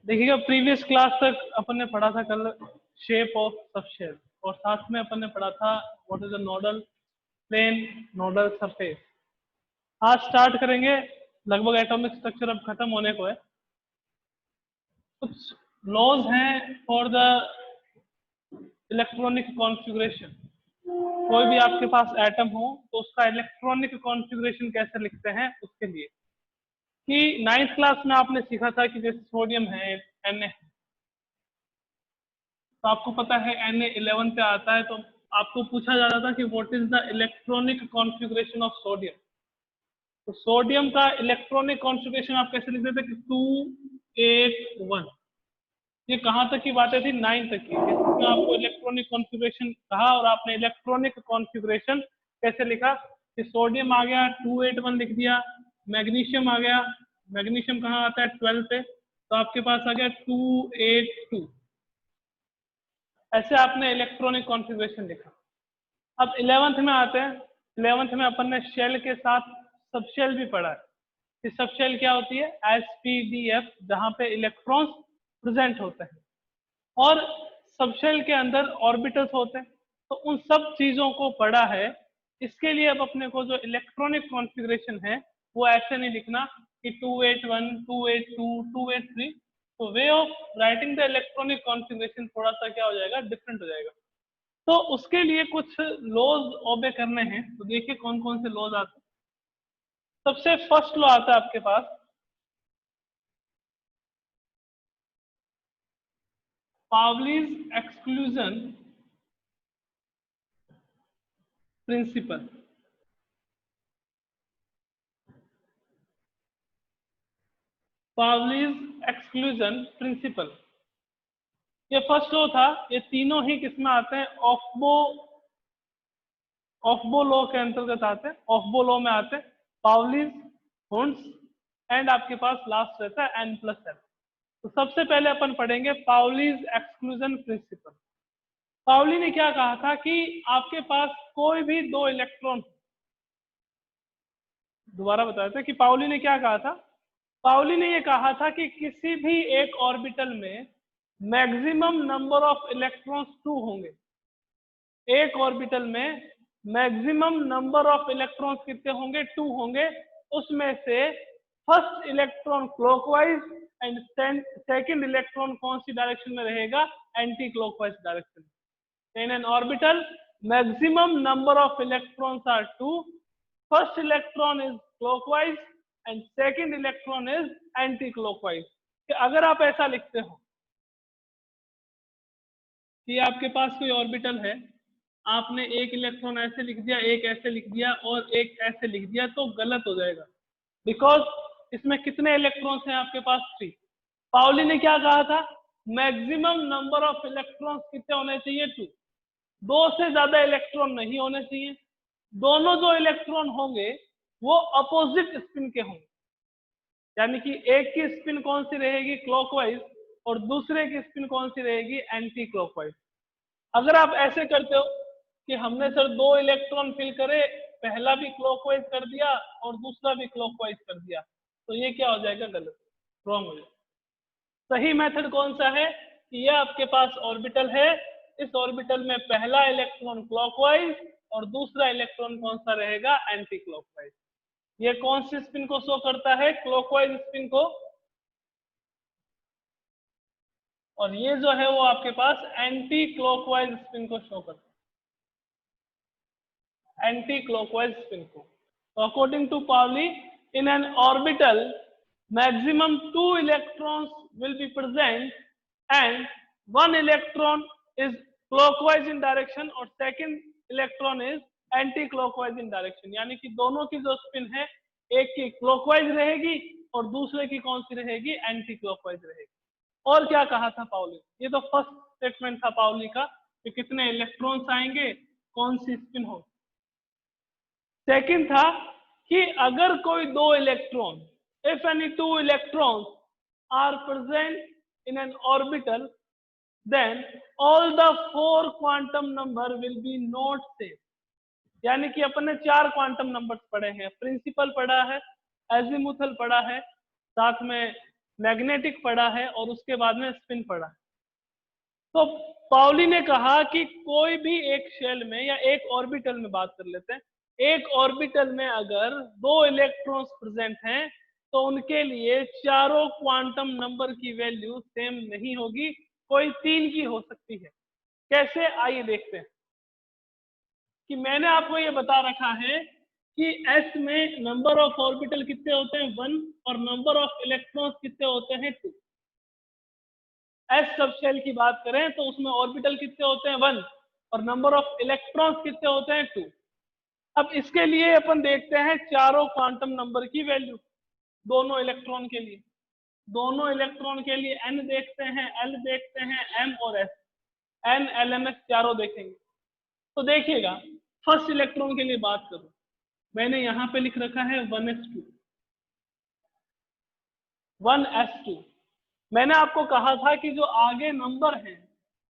देखिएगा previous class तक अपन ने पढ़ा था कल शेप ऑफ सबशेल, और साथ में अपन ने पढ़ा था what is the nodal plane nodal surface. आज स्टार्ट करेंगे, लगभग एटॉमिक स्ट्रक्चर अब खत्म होने को है। कुछ लॉज हैं फॉर द इलेक्ट्रॉनिक कॉन्फ़िगरेशन। कोई भी आपके पास एटम हो तो उसका इलेक्ट्रॉनिक कॉन्फ़िगरेशन कैसे लिखते हैं उसके लिए, कि 9th क्लास में आपने सीखा था कि जैसे सोडियम है Na, तो आपको पता है Na 11 पे आता है, तो आपको पूछा जा रहा था कि what is the electronic configuration of sodium. तो सोडियम का इलेक्ट्रॉनिक कॉन्फ़िगरेशन आप कैसे लिख देते कि 281। ये कहाँ तक की बातें थी, 9 तक की, जिसमें आपको इलेक्ट्रॉनिक कॉन्फ़िगरेशन कहा और आपने इलेक्ट्रॉनिक कॉन्फ़िगरेशन कैसे लिखा कि सोडियम आ गया 281 लिख दिया, मैग्नीशियम आ गया, मैग्नीशियम कहाँ आता है 12 पे, तो आपके पास आ गया 282। ऐसे आपने इलेक्ट्रॉनिक कॉन्फ़िगरेशन लिखा। अब 11th में आते हैं। 11th में अपन ने शेल के साथ सबशेल भी पढ़ा है कि सबशेल क्या होती है, SPDF, जहां पे इलेक्ट्रॉन्स प्रेजेंट होते हैं और सबशेल के अंदर ऑर्बिटल्स होते हैं। तो उन सब चीजों को पढ़ा है। इसके लिए अब अपने को जो इलेक्ट्रॉनिक कॉन्फ़िगरेशन है वो ऐसे नहीं लिखना कि 281, 282, 283। तो way of writing the electronic configuration थोड़ा सा क्या हो जाएगा, डिफरेंट हो जाएगा। तो उसके लिए कुछ लॉज ओबे करने हैं। तो देखिए कौन कौन से लॉज आते हैं। सबसे फर्स्ट लॉ आता है आपके पास पावलीज एक्सक्लूजन प्रिंसिपल। पावलीज एक्सक्लूजन प्रिंसिपल, ये फर्स्ट लॉ था। ये तीनों ही किसमें आते हैं, ऑफबो लॉ के अंतर्गत आते हैं। ऑफबो लॉ में आते हैं पावलीज, हुंड्स एंड आपके पास लास्ट रहता है N+L। तो सबसे पहले अपन पढ़ेंगे पावलीज एक्सक्लूजन प्रिंसिपल। पावली ने क्या कहा था कि आपके पास कोई भी दो इलेक्ट्रॉन, दोबारा बताया था कि पावली ने क्या कहा था। पावली ने ये कहा था कि किसी भी एक ऑर्बिटल में मैक्सिमम नंबर ऑफ इलेक्ट्रॉन्स 2 होंगे। एक ऑर्बिटल में मैक्सिमम नंबर ऑफ इलेक्ट्रॉन्स कितने होंगे, 2 होंगे। उसमें से first electron clockwise and second electron कौन सी डायरेक्शन में रहेगा, anti clockwise direction. In an orbital, maximum number of electrons are 2. First electron is clockwise and second electron is anti-clockwise. कि अगर आप ऐसा लिखते हो कि आपके पास कोई ऑर्बिटल है, आपने एक इलेक्ट्रॉन ऐसे लिख दिया, एक ऐसे लिख दिया और एक ऐसे लिख दिया, तो गलत हो जाएगा। बिकॉज इसमें कितने इलेक्ट्रॉन्स हैं आपके पास, 3। पाउली ने क्या कहा था, मैक्सिमम नंबर ऑफ इलेक्ट्रॉन्स कितने होने चाहिए, 2। 2 से ज्यादा इलेक्ट्रॉन नहीं होने चाहिए। दोनों जो इलेक्ट्रॉन होंगे वो अपोजिट स्पिन के होंगे, यानी कि एक की स्पिन कौन सी रहेगी, क्लॉकवाइज, और दूसरे की स्पिन कौन सी रहेगी, एंटी क्लॉकवाइज। अगर आप ऐसे करते हो कि हमने सर 2 इलेक्ट्रॉन फिल करे, पहला भी क्लॉकवाइज कर दिया और दूसरा भी क्लॉकवाइज कर दिया, तो ये क्या हो जाएगा, गलत, रॉन्ग हो जाएगा। सही मेथड कौन सा है कि ये आपके पास ऑर्बिटल है, इस ऑर्बिटल में पहला इलेक्ट्रॉन क्लॉकवाइज और दूसरा इलेक्ट्रॉन कौन सा रहेगा, एंटी क्लॉकवाइज। ये कौन सी स्पिन को शो करता है, क्लॉकवाइज स्पिन को, और ये जो है वो आपके पास एंटी क्लॉकवाइज स्पिन को शो करता है, एंटी क्लॉकवाइज स्पिन को। तो अकॉर्डिंग टू पावली, in an orbital maximum 2 electrons will be present and 1 electron is clockwise in direction और second electron is anti clockwise in direction। यानी कि दोनों की जो स्पिन है, एक की क्लॉकवाइज रहेगी और दूसरे की कौन सी रहेगी, एंटी क्लॉकवाइज रहेगी। और क्या कहा था पाउली, ये तो फर्स्ट स्टेटमेंट था पाउली का कि कितने इलेक्ट्रॉन्स आएंगे, कौन सी स्पिन होगी। सेकंड था कि अगर कोई 2 electron, if any 2 electrons are present in an orbital, then all the 4 quantum number will be not same। यानी कि अपन ने 4 क्वांटम नंबर्स पढ़े हैं, प्रिंसिपल पढ़ा है, एजिमुथल पढ़ा है, साथ में मैग्नेटिक पढ़ा है और उसके बाद में स्पिन पढ़ा है। तो पाउली ने कहा कि कोई भी एक शेल में या एक ऑर्बिटल में बात कर लेते हैं, एक ऑर्बिटल में अगर 2 इलेक्ट्रॉन्स प्रेजेंट हैं तो उनके लिए चारों क्वांटम नंबर की वैल्यू सेम नहीं होगी, कोई 3 की हो सकती है। कैसे, आइए देखते हैं। कि मैंने आपको ये बता रखा है कि s में नंबर ऑफ ऑर्बिटल कितने होते हैं 1 और नंबर ऑफ इलेक्ट्रॉन्स कितने होते हैं 2। s सबशेल की बात करें तो उसमें ऑर्बिटल कितने होते हैं 1 और नंबर ऑफ इलेक्ट्रॉन्स कितने होते हैं 2। अब इसके लिए अपन देखते हैं चारों क्वांटम नंबर की वैल्यू दोनों इलेक्ट्रॉन के लिए। दोनों इलेक्ट्रॉन के लिए n देखते हैं, l देखते हैं, m और s, n l m s चारों देखेंगे। तो देखिएगा, फर्स्ट इलेक्ट्रॉन के लिए बात करूं, मैंने यहां पे लिख रखा है 1s2 1s2। मैंने आपको कहा था कि जो आगे नंबर हैं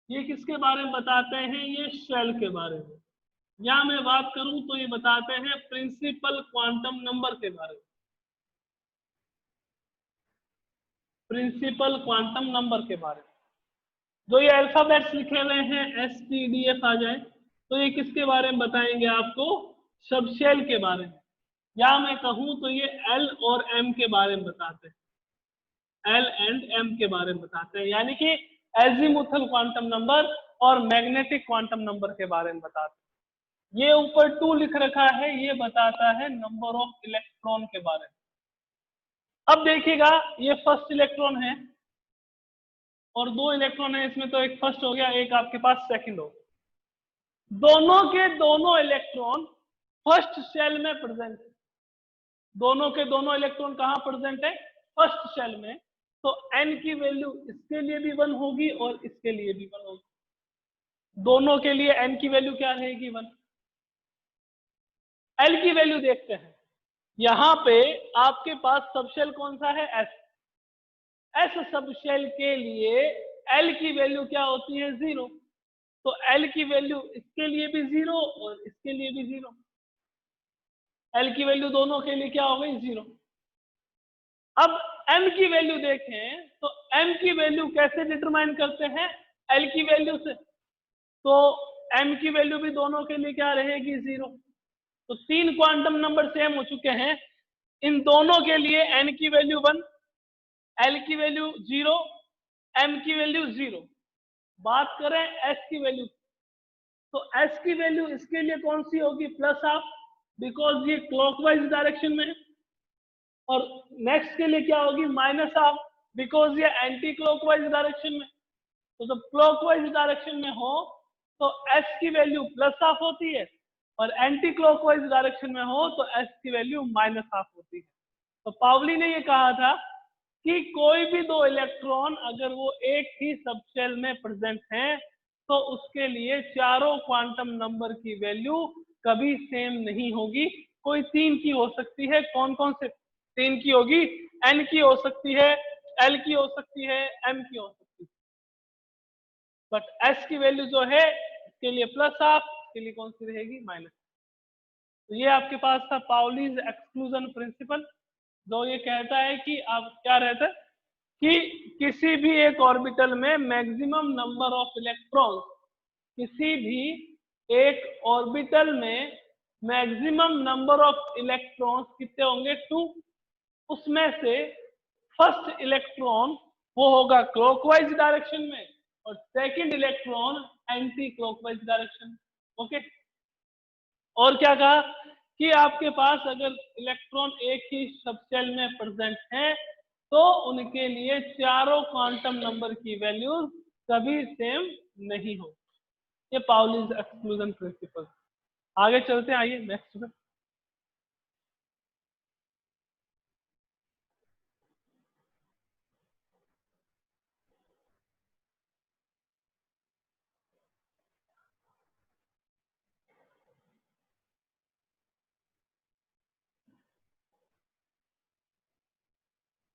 ये किसके बारे में बताते हैं, ये शेल के बारे में। या मैं बात करूं तो ये बताते हैं प्रिंसिपल क्वांटम नंबर के बारे में, प्रिंसिपल क्वांटम नंबर के बारे में। जो ये अल्फाबेट्स लिखे हुए हैं SPDF आ जाए तो ये किसके बारे में बताएंगे आपको, सबशेल के बारे में। या मैं कहूं तो ये L और M के बारे में बताते हैं, L एंड M के बारे में बताते हैं, यानी कि एजीमुथल क्वांटम नंबर और मैग्नेटिक क्वांटम नंबर के बारे में बताते हैं। ये ऊपर 2 लिख रखा है, ये बताता है नंबर ऑफ इलेक्ट्रॉन के बारे में। अब देखिएगा, ये फर्स्ट इलेक्ट्रॉन है और 2 इलेक्ट्रॉन है इसमें, तो एक फर्स्ट हो गया, एक आपके पास सेकंड हो गया। दोनों के दोनों इलेक्ट्रॉन फर्स्ट शेल में प्रेजेंट है। दोनों के दोनों इलेक्ट्रॉन कहां प्रेजेंट है, फर्स्ट शेल में। तो n की वैल्यू इसके लिए भी 1 होगी और इसके लिए भी 1 होगी। दोनों के लिए n की वैल्यू क्या रहेगी 1। l की वैल्यू देखते हैं। यहां पे आपके पास सबशेल कौन सा है, s सबशेल के लिए l की वैल्यू क्या होती है 0। तो l की वैल्यू इसके लिए भी 0 और इसके लिए भी 0। l की वैल्यू दोनों के लिए क्या हो गई 0। अब m की वैल्यू देखें तो m की वैल्यू कैसे डिटरमाइन करते हैं, l की वैल्यू से। तो m की वैल्यू भी दोनों के लिए क्या रहेगी 0। तो 3 क्वांटम नंबर सेम हो चुके हैं। इन दोनों के लिए n की वैल्यू 1, l की वैल्यू 0, m की वैल्यू 0। बात करें s की वैल्यू, तो s की वैल्यू इसके लिए कौन सी होगी, प्लस हाफ, बिकॉज ये क्लॉकवाइज डायरेक्शन में है। और नेक्स्ट के लिए क्या होगी, माइनस हाफ, बिकॉज ये एंटी क्लॉकवाइज डायरेक्शन में। तो जब क्लॉकवाइज डायरेक्शन में हो तो s की वैल्यू प्लस हाफ होती है और एंटी क्लॉकवाइज डायरेक्शन में हो तो s की वैल्यू माइनस हाफ होती है। तो पावली ने ये कहा था कि कोई भी 2 इलेक्ट्रॉन अगर वो एक ही सबशेल में प्रेजेंट हैं तो उसके लिए चारों क्वांटम नंबर की वैल्यू कभी सेम नहीं होगी, कोई 3 की हो सकती है। कौन कौन से 3 की होगी, n की हो सकती है, l की हो सकती है, m की हो सकती है। बट s की वैल्यू जो है इसके लिए प्लस हाफ, इसके लिए कौन सी रहेगी, माइनस। तो ये आपके पास था पाउलीज एक्सक्लूजन प्रिंसिपल, जो ये कहता है कि आप क्या रहता है कि किसी भी एक ऑर्बिटल में मैक्सिमम नंबर ऑफ इलेक्ट्रॉन्स, किसी भी एक ऑर्बिटल में मैक्सिमम नंबर ऑफ इलेक्ट्रॉन्स कितने होंगे 2। उसमें से फर्स्ट इलेक्ट्रॉन वो होगा क्लॉकवाइज डायरेक्शन में और second electron anti clockwise direction में। ओके, और क्या कहा कि आपके पास अगर इलेक्ट्रॉन एक ही सबशेल में प्रेजेंट है तो उनके लिए चारों क्वांटम नंबर की वैल्यूज कभी सेम नहीं हो। ये पाउलीज एक्सक्लूजन प्रिंसिपल। आगे चलते हैं, आइए नेक्स्ट पे।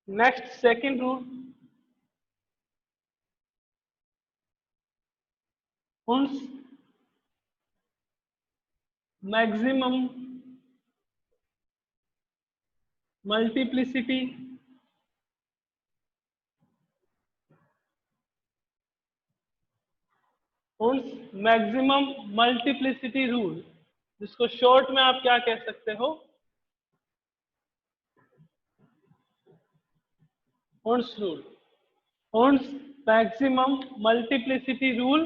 नेक्स्ट सेकंड रूल, उन्स maximum multiplicity हुंस maximum multiplicity rule, जिसको शॉर्ट में आप क्या कह सकते हो, हुंस रूल, हुंस मैक्सिमम मल्टीप्लिसिटी रूल,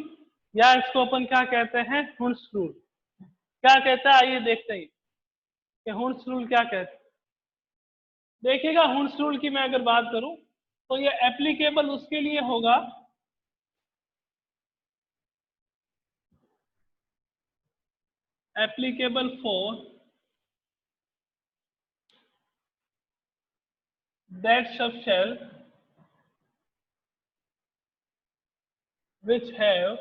या इसको अपन क्या कहते हैं, हुंस रूल। क्या कहता है आइए देखते हैं कि हुंस रूल क्या कहता है। देखिएगा हुंस रूल की मैं अगर बात करूं तो ये एप्लीकेबल उसके लिए होगा applicable for that subshell which have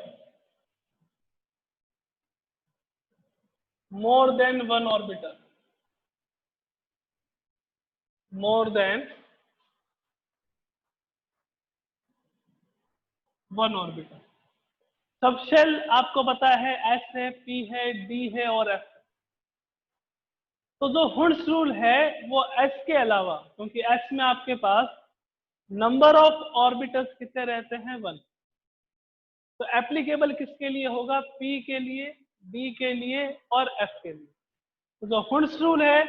more than one orbital, more than one orbital। Subshell आपको पता है एस है, पी है, डी है और एफ। तो जो हुंस रूल है वो एस के अलावा, क्योंकि एस में आपके पास नंबर ऑफ ऑर्बिटल्स कितने रहते हैं, 1। तो एप्लीकेबल किसके लिए होगा, पी के लिए, डी के लिए और एफ के लिए। तो जो हुंस रूल है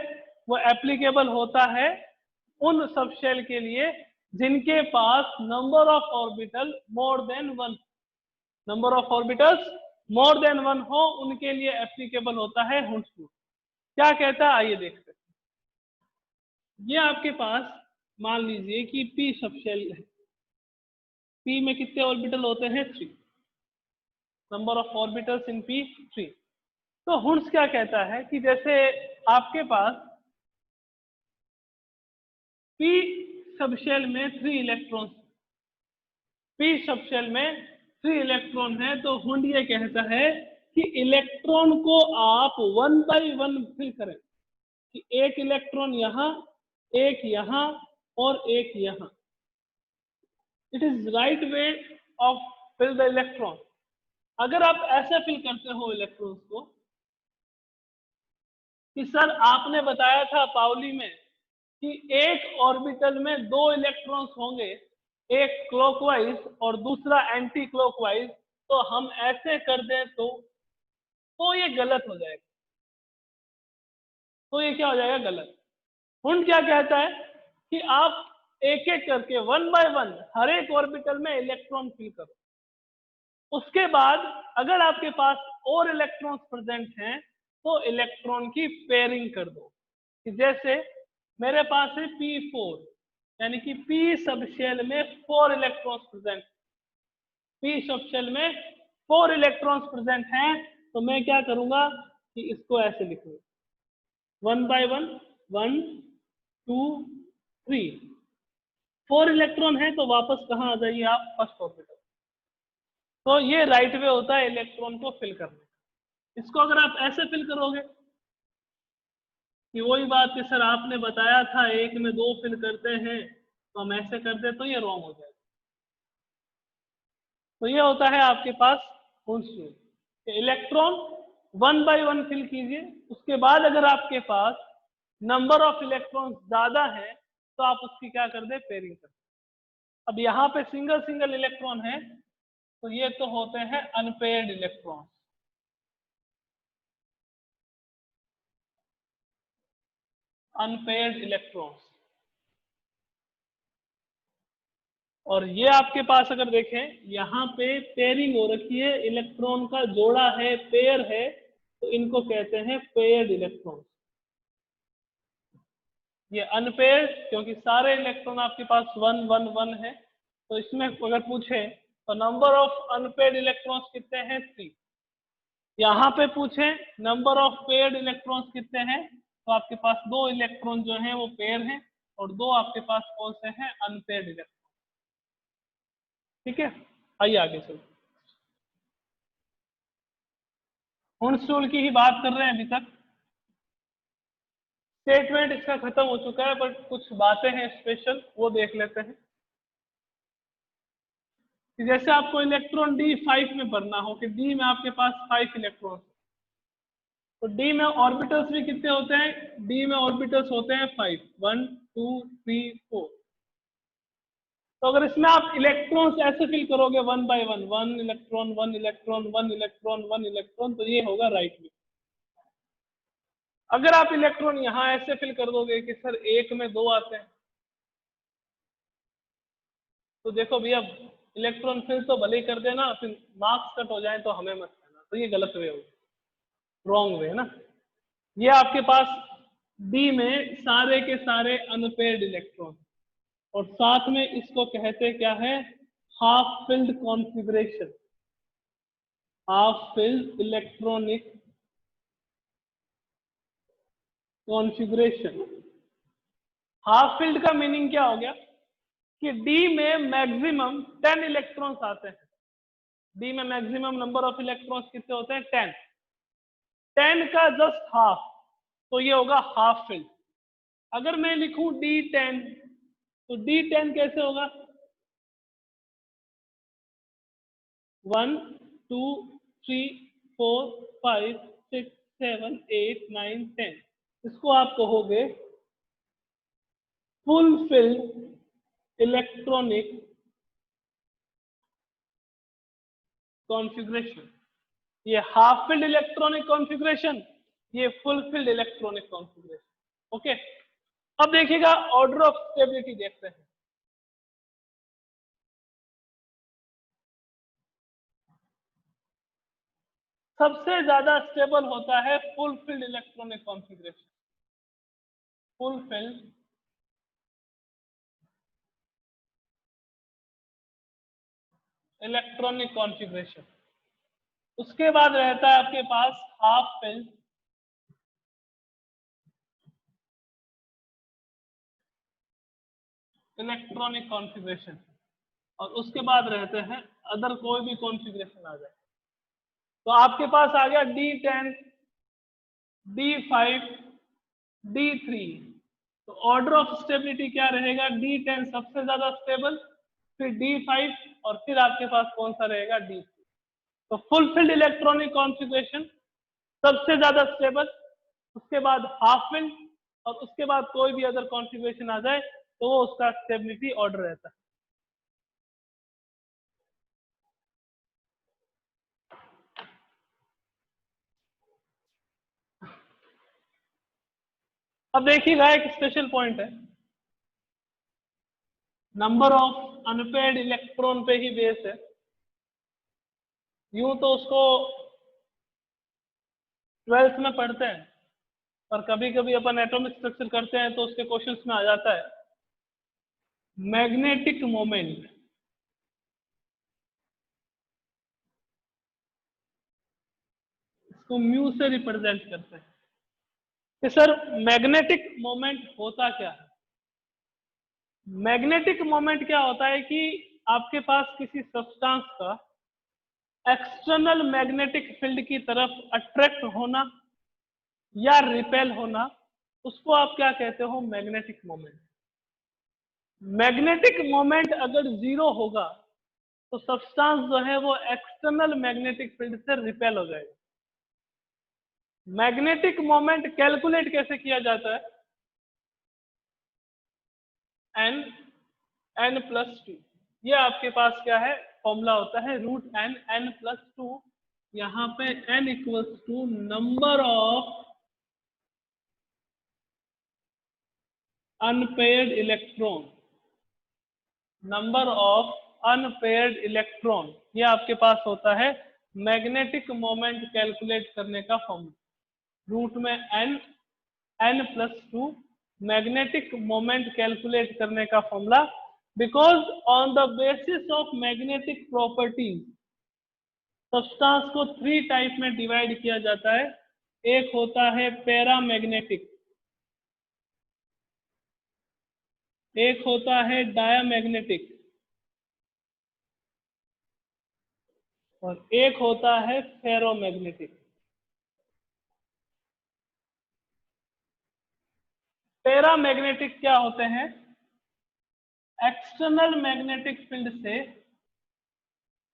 वो एप्लीकेबल होता है उन सबशेल के लिए जिनके पास number of orbital more than 1, number of orbitals more than 1 हो, उनके लिए एप्लीकेबल होता है हुंस रूल। क्या कहता है आइए देखते हैं। ये आपके पास मान लीजिए कि पी सबशेल है, पी में कितने ऑर्बिटल होते हैं, 3, number of orbitals in P 3। तो हुंस क्या कहता है कि जैसे आपके पास पी सबशेल में 3 इलेक्ट्रॉन, पी सबशेल में 3 इलेक्ट्रॉन है, तो हुंड ये कहता है कि इलेक्ट्रॉन को आप 1 बाय 1 फिल करें, कि एक इलेक्ट्रॉन यहाँ, एक यहाँ और एक यहाँ। It is right way of fill the electron. अगर आप ऐसे फिल करते हो इलेक्ट्रॉन्स को, कि सर आपने बताया था पाउली में कि एक ऑर्बिटल में 2 इलेक्ट्रॉन्स होंगे, एक क्लॉकवाइज और दूसरा एंटी क्लॉकवाइज, तो हम ऐसे कर दें तो ये गलत हो जाएगा, तो ये क्या हो जाएगा, गलत। हुंड क्या कहता है कि आप एक एक करके 1 बाय 1 हर एक ऑर्बिटल में इलेक्ट्रॉन फिल करो। उसके बाद अगर आपके पास और इलेक्ट्रॉन्स प्रेजेंट हैं तो इलेक्ट्रॉन की पेयरिंग कर दो, कि जैसे मेरे पास है P4, यानी कि P सबशेल में 4 इलेक्ट्रॉन्स प्रेजेंट, P सबशेल में 4 इलेक्ट्रॉन्स प्रेजेंट हैं, तो मैं क्या करूंगा कि इसको ऐसे लिखूंगा 1 बाय 1, 1 2 3, 4 इलेक्ट्रॉन है तो वापस कहाँ आ जाइए आप, फर्स्ट ऑर्बिटल। तो ये राइट वे होता है इलेक्ट्रॉन को फिल करने का। इसको अगर आप ऐसे फिल करोगे कि वही बात कि सर आपने बताया था एक में 2 फिल करते हैं तो हम ऐसे कर दे, तो ये रॉन्ग हो जाएगा। तो ये होता है आपके पास Hund's rule, electron 1 by 1 fill कीजिए, उसके बाद अगर आपके पास नंबर ऑफ इलेक्ट्रॉन ज्यादा है तो आप उसकी क्या कर दे, पेयरिंग कर दे। अब यहाँ पे सिंगल सिंगल इलेक्ट्रॉन है, तो ये तो होते हैं अनपेयर्ड इलेक्ट्रॉन, अनपेयर्ड इलेक्ट्रॉन्स। और ये आपके पास अगर देखें यहाँ पे पेयरिंग हो रखी है, इलेक्ट्रॉन का जोड़ा है, पेयर है, तो इनको कहते हैं पेयर्ड इलेक्ट्रॉन। ये अनपेयर्ड क्योंकि सारे इलेक्ट्रॉन आपके पास 1 1 1 है, तो इसमें अगर पूछे तो नंबर ऑफ अनपेयर्ड इलेक्ट्रॉन्स कितने हैं, 3। यहाँ पे पूछे नंबर ऑफ पेयर्ड इलेक्ट्रॉन्स कितने हैं, तो आपके पास 2 इलेक्ट्रॉन जो हैं वो पेयर हैं और 2 आपके पास कौन से हैं, अनपेयर्ड इलेक्ट्रॉन। ठीक है, आइए आगे चलो। हुंस रूल की ही बात कर रहे हैं अभी तक। स्टेटमेंट इसका खत्म हो चुका है, बट कुछ बातें हैं स्पेशल, वो देख लेते हैं। कि जैसे आपको इलेक्ट्रॉन D5 में भरना हो, कि D में आपके पास 5 इलेक्ट्रॉन, तो D में ऑर्बिटल्स भी कितने होते हैं, D में ऑर्बिटल्स होते हैं 5, 1 2 3 4। तो अगर इसमें आप इलेक्ट्रॉन्स ऐसे फिल करोगे one by one, one electron one electron one electron one electron, तो ये होगा राइट में। अगर आप इलेक्ट्रॉन यहां ऐसे फिल कर दोगे कि सर एक में दो आते हैं, तो देखो भैया इलेक्ट्रॉन फिल तो भले ही कर देना, फिर मार्क्स कट हो जाए तो हमें मत कहना, तो ये गलत वे होगा, रॉन्ग वे है ना। ये आपके पास डी में सारे के सारे अनपेयर्ड इलेक्ट्रॉन, और साथ में इसको कहते क्या है, half filled configuration, half filled electronic configuration. Half field का मीनिंग क्या हो गया कि डी में मैक्सिमम 10 इलेक्ट्रॉन्स आते हैं। डी में मैक्सिमम नंबर ऑफ इलेक्ट्रॉन्स कितने होते हैं, 10। 10 का जस्ट हाफ, तो ये होगा हाफ फील्ड। अगर मैं लिखूं D10, तो D10 कैसे होगा, 1 2 3 4 5 6 7 8 9 10, इसको आप कहोगे फुल फिल्ड इलेक्ट्रॉनिक कॉन्फ़िगरेशन। ये हाफ फील्ड इलेक्ट्रॉनिक कॉन्फ़िगरेशन, ये full field electronic configuration. Okay, अब देखिएगा ऑर्डर ऑफ स्टेबिलिटी देखते हैं। सबसे ज्यादा स्टेबल होता है full field electronic configuration, full field electronic configuration. उसके बाद रहता है आपके पास हाफ फील्ड इलेक्ट्रॉनिक कॉन्फ़िगरेशन, और उसके बाद रहते हैं अदर कोई भी कॉन्फ़िगरेशन आ जाए। तो आपके पास आ गया D10, D5, D3। तो ऑर्डर ऑफ स्टेबिलिटी क्या रहेगा, D10 सबसे ज्यादा स्टेबल, फिर D5, और फिर आपके पास कौन सा रहेगा, D3। तो फुलफिल्ड इलेक्ट्रॉनिक कॉन्फ़िगरेशन सबसे ज्यादा स्टेबल, उसके बाद हाफ फील्ड, और उसके बाद कोई भी अदर कॉन्फ़िगरेशन आ जाए तो वो उसका स्टेबिलिटी ऑर्डर रहता है। अब देखिएगा एक स्पेशल पॉइंट है, नंबर ऑफ अनपेयर्ड इलेक्ट्रॉन पे ही बेस है। यूं तो उसको 12th में पढ़ते हैं, और कभी कभी अपन एटॉमिक स्ट्रक्चर करते हैं तो उसके क्वेश्चंस में आ जाता है मैग्नेटिक मोमेंट। इसको म्यू से रिप्रेजेंट करते हैं कि सर मैग्नेटिक मोमेंट होता क्या है। मैग्नेटिक मोमेंट क्या होता है कि आपके पास किसी सब्सटेंस का एक्सटर्नल मैग्नेटिक फील्ड की तरफ अट्रैक्ट होना या रिपेल होना, उसको आप क्या कहते हो, मैग्नेटिक मोमेंट। मैग्नेटिक मोमेंट अगर जीरो होगा तो सब्सटेंस जो है वो एक्सटर्नल मैग्नेटिक फील्ड से रिपेल हो जाएगा। मैग्नेटिक मोमेंट कैलकुलेट कैसे किया जाता है, n+2, ये आपके पास क्या है, फॉर्मूला होता है √n, n+2। यहाँ पे n equals to number of unpaired electron, number of unpaired electron, ये आपके पास होता है मैग्नेटिक मोमेंट कैलकुलेट करने का फॉर्मूला। रूट में n+2 मैग्नेटिक मोमेंट कैलकुलेट करने का formula, because on the basis of magnetic properties substance को 3 टाइप में डिवाइड किया जाता है। एक होता है पैरामैग्नेटिक, एक होता है डायामैग्नेटिक, और एक होता है फेरोमैग्नेटिक। पैरामैग्नेटिक क्या होते हैं, एक्सटर्नल मैग्नेटिक फील्ड से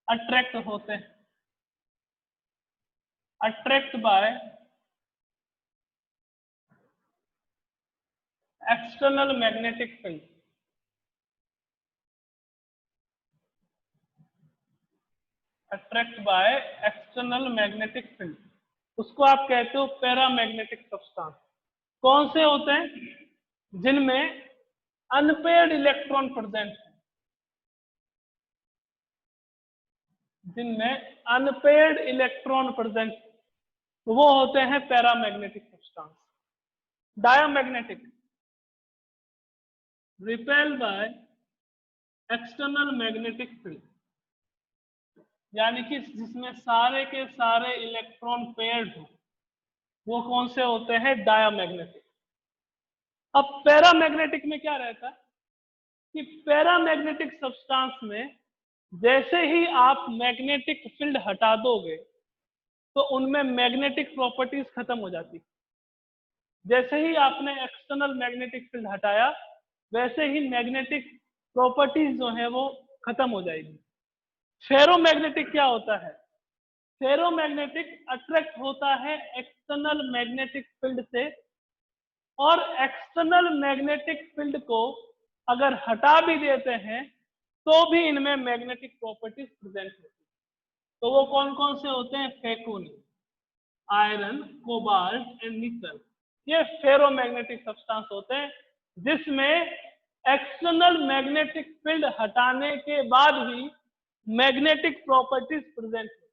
अट्रैक्ट होते हैं, attract by external magnetic field. Attract by external magnetic field, उसको आप कहते हो पैरामैग्नेटिक सब्सटेंस। कौन से होते हैं? जिनमें अनपेयर्ड इलेक्ट्रॉन प्रेजेंट है, जिनमें अनपेयर्ड इलेक्ट्रॉन प्रेजेंट, वो होते हैं paramagnetic substance. Diamagnetic, repel by external magnetic field, यानी कि जिसमें सारे के सारे इलेक्ट्रॉन पेयर्ड हो, वो कौन से होते हैं? डायामैग्नेटिक। अब पैरामैग्नेटिक में क्या रहता है कि पैरामैग्नेटिक सब्सटेंस में जैसे ही आप मैग्नेटिक फील्ड हटा दोगे तो उनमें मैग्नेटिक प्रॉपर्टीज खत्म हो जाती। जैसे ही आपने एक्सटर्नल मैग्नेटिक फील्ड हटाया वैसे ही मैग्नेटिक प्रॉपर्टीज जो है वो खत्म हो जाएगी। फेरोमैग्नेटिक क्या होता है? फेरोमैग्नेटिक अट्रैक्ट होता है एक्सटर्नल मैग्नेटिक फील्ड से, और एक्सटर्नल मैग्नेटिक फील्ड को अगर हटा भी देते हैं तो भी इनमें मैग्नेटिक प्रॉपर्टीज प्रेजेंट होती है। तो वो कौन कौन से होते हैं? फेकोनी, आयरन, कोबाल्ट एंड निकल, ये फेरोमैग्नेटिक सब्सटेंस होते हैं जिसमें एक्सटर्नल मैग्नेटिक फील्ड हटाने के बाद भी मैग्नेटिक प्रॉपर्टीज प्रेजेंट होती है।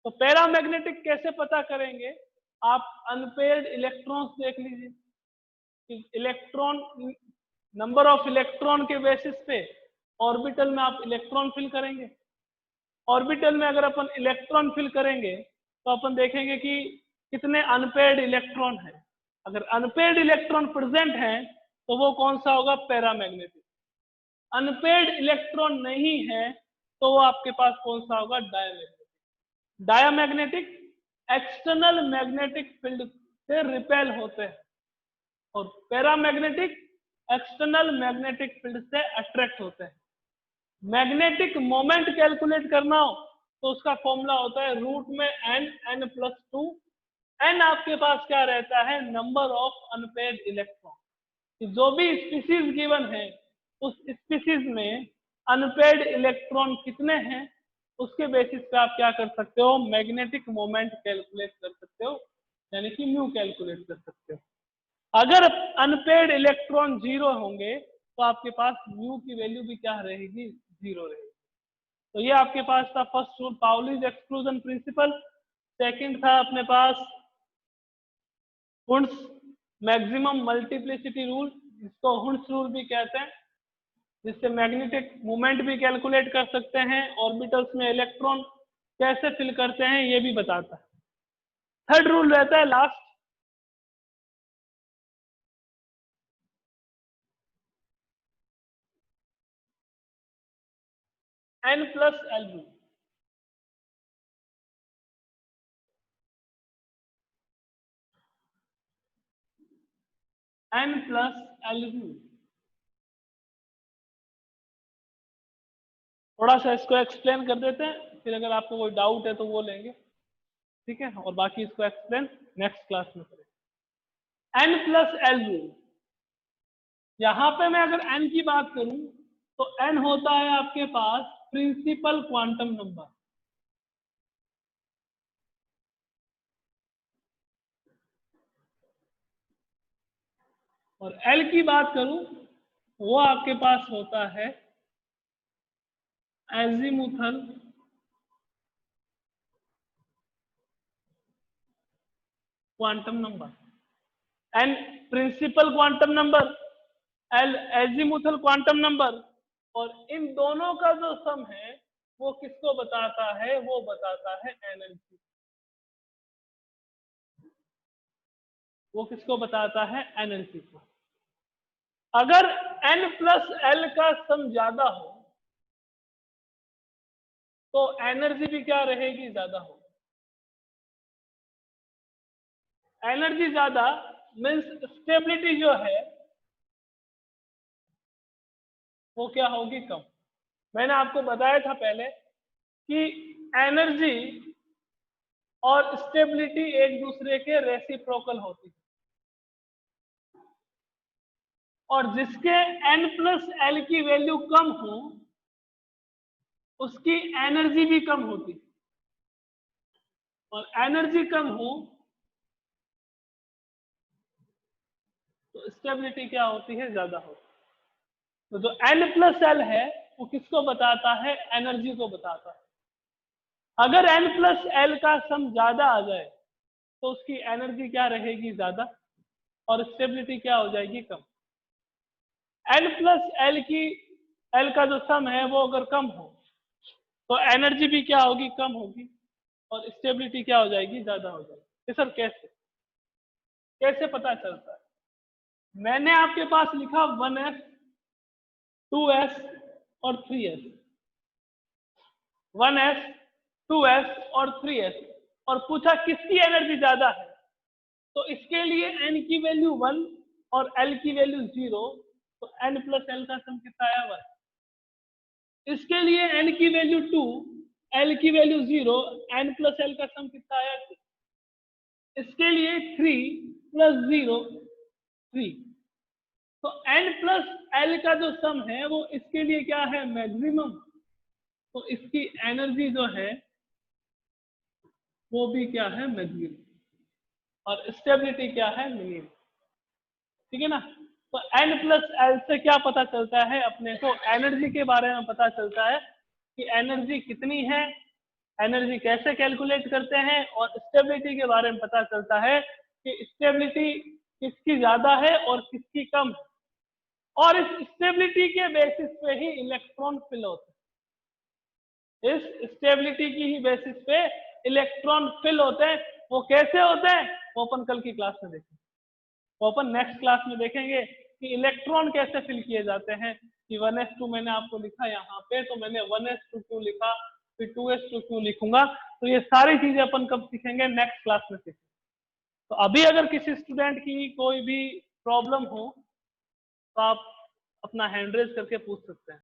तो पैरामैग्नेटिक कैसे पता करेंगे? आप अनपेयर्ड इलेक्ट्रॉन्स देख लीजिए, इलेक्ट्रॉन, नंबर ऑफ इलेक्ट्रॉन के बेसिस पे ऑर्बिटल में आप इलेक्ट्रॉन फिल करेंगे। ऑर्बिटल में अगर अपन इलेक्ट्रॉन फिल करेंगे तो अपन देखेंगे कि कितने अनपेयर्ड इलेक्ट्रॉन है। अगर अनपेयर्ड इलेक्ट्रॉन प्रेजेंट है तो वो कौन सा होगा? पैरामैग्नेटिक। अनपेयर्ड इलेक्ट्रॉन नहीं है तो वो आपके पास कौन सा होगा? Diamagnetic. Diamagnetic external magnetic field से रिपेल होते हैं, और पैरामैग्नेटिक एक्सटर्नल मैग्नेटिक फील्ड से अट्रैक्ट होते हैं। मैग्नेटिक मोमेंट कैलकुलेट करना हो तो उसका फॉर्मूला होता है रूट में n प्लस 2। n आपके पास क्या रहता है? Number of unpaired electron. जो भी स्पीसीज गिवन है उस स्पीसीज में अनपेयर्ड इलेक्ट्रॉन कितने हैं, उसके बेसिस पे आप क्या कर सकते हो? मैग्नेटिक मोमेंट कैलकुलेट कर सकते हो, यानी कि म्यू कैलकुलेट कर सकते हो। अगर अनपेयर्ड इलेक्ट्रॉन 0 होंगे तो आपके पास म्यू की वैल्यू भी क्या रहेगी? 0 रहेगी। तो ये आपके पास था first rule, Pauli's exclusion principle. Second था अपने पास हुंस मैक्सिमम मल्टीप्लिसिटी रूल, जिसको हुंस रूल भी कहते हैं, जिससे मैग्नेटिक मूवमेंट भी कैलकुलेट कर सकते हैं, ऑर्बिटल्स में इलेक्ट्रॉन कैसे फिल करते हैं ये भी बताता है। थर्ड रूल रहता है last, n plus L rule. n plus L rule, थोड़ा सा इसको एक्सप्लेन कर देते हैं, फिर अगर आपको कोई डाउट है तो वो लेंगे, ठीक है, और बाकी इसको एक्सप्लेन नेक्स्ट क्लास में करेंगे। n प्लस एल रूल, यहां पे मैं अगर n की बात करूं तो n होता है आपके पास प्रिंसिपल क्वांटम नंबर, और l की बात करूं वो आपके पास होता है azimuthal quantum number. n principal quantum number, l azimuthal quantum number, और इन दोनों का जो सम है वो किसको बताता है? वो बताता है एनर्जी। वो किसको बताता है? एनर्जी को। अगर n प्लस एल का सम ज्यादा हो तो एनर्जी भी क्या रहेगी? ज्यादा हो। एनर्जी ज्यादा मीन्स स्टेबिलिटी जो है वो क्या होगी? कम। मैंने आपको बताया था पहले कि एनर्जी और स्टेबिलिटी एक दूसरे के रेसिप्रोकल होती है, और जिसके n प्लस एल की वैल्यू कम हो उसकी एनर्जी भी कम होती, और एनर्जी कम हो तो स्टेबिलिटी क्या होती है, ज्यादा होती है। तो जो N+L है वो किसको बताता है, एनर्जी को बताता है। अगर N+L का सम ज्यादा आ जाए तो उसकी एनर्जी क्या रहेगी, ज्यादा, और स्टेबिलिटी क्या हो जाएगी, कम। N+L की L का जो सम है वो अगर कम हो तो एनर्जी भी क्या होगी, कम होगी, और स्टेबिलिटी क्या हो जाएगी, ज्यादा हो जाएगी। ये सर कैसे कैसे पता चलता है? मैंने आपके पास लिखा 1s 2s और 3s, 1s 2s और 3s, और पूछा किसकी एनर्जी ज्यादा है, तो इसके लिए n की वैल्यू 1 और l की वैल्यू 0, तो N+L का सम कितना आया, 1। इसके लिए n की वैल्यू 2, l की वैल्यू 0, N+L का सम कितना आया, 2। इसके लिए 3 + 0 3, तो N+L का जो सम है वो इसके लिए क्या है, मैक्सिमम, तो इसकी एनर्जी जो है वो भी क्या है, मैक्सिमम, और स्टेबिलिटी क्या है, मिनिमम। ठीक है ना? तो N+L से क्या पता चलता है, अपने को एनर्जी के बारे में पता चलता है कि एनर्जी कितनी है, एनर्जी कैसे कैलकुलेट करते हैं, और स्टेबिलिटी के बारे में पता चलता है कि स्टेबिलिटी किसकी ज्यादा है और किसकी कम है, और इस स्टेबिलिटी के बेसिस पे ही इलेक्ट्रॉन फिल होते हैं। इस स्टेबिलिटी की ही बेसिस पे इलेक्ट्रॉन फिल होते हैं। वो कैसे होते हैं वो अपन कल की क्लास में देखेंगे, वो अपन नेक्स्ट क्लास में देखेंगे कि इलेक्ट्रॉन कैसे फिल किए जाते हैं। कि 1s2 मैंने आपको लिखा यहाँ पे, तो मैंने 1s2 क्यों लिखा, फिर 2s2 क्यों लिखूंगा, तो ये सारी चीजें अपन कब सीखेंगे, नेक्स्ट क्लास में सीखेंगे। तो अभी अगर किसी स्टूडेंट की कोई भी प्रॉब्लम हो तो आप अपना हैंड रेज करके पूछ सकते हैं।